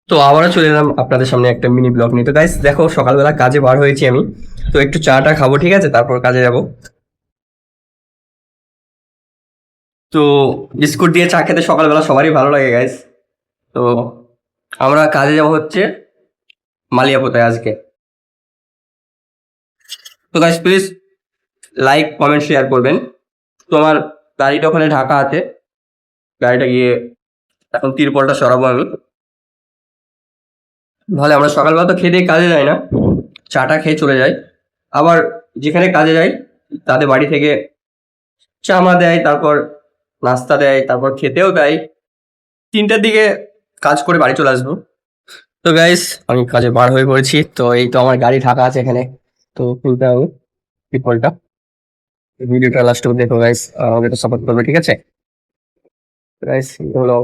তো আবারও চলে এলাম আপনাদের সামনে একটা মিনি ব্লগ নিয়ে। তো গাইস দেখো, সকালবেলা কাজে বার হয়েছি আমি। তো একটু চাটা খাবো, ঠিক আছে, তারপর কাজে যাব। তো বিস্কুট দিয়ে চা খেতে সকালবেলা সবারই ভালো লাগে গাইস। তো আমরা কাজে যাব হচ্ছে মালিয়াপোতায় আজকে। তো guys please like comment share করবেন। তো আমার গাড়িটা ওখানে ঢাকা আছে, গাড়িটা গিয়ে এখন তিরপলটা সরাবো আমি। তাহলে আমরা সকালবেলা তো খেয়ে দিয়ে কাজে যাই না, চাটা খেয়ে চলে যাই। আবার যেখানে কাজে যাই তাদের বাড়ি থেকে চা মা দেয়, তারপর নাস্তা দেয়, তারপর খেতেও দেয়। 3টার দিকে কাজ করে বাড়ি চলে আসবো। তো গাইস আমি কাজে বার হয়ে পড়েছি। তো এই তো আমার গাড়ি ঢাকা আছে এখানে। তো খুলতে হবে পিপলটা। ভিডিওটা লাস্ট অব্দি দেখো গাইস, আমাকে তো সাপোর্ট করবে, ঠিক আছে গাইস? হলো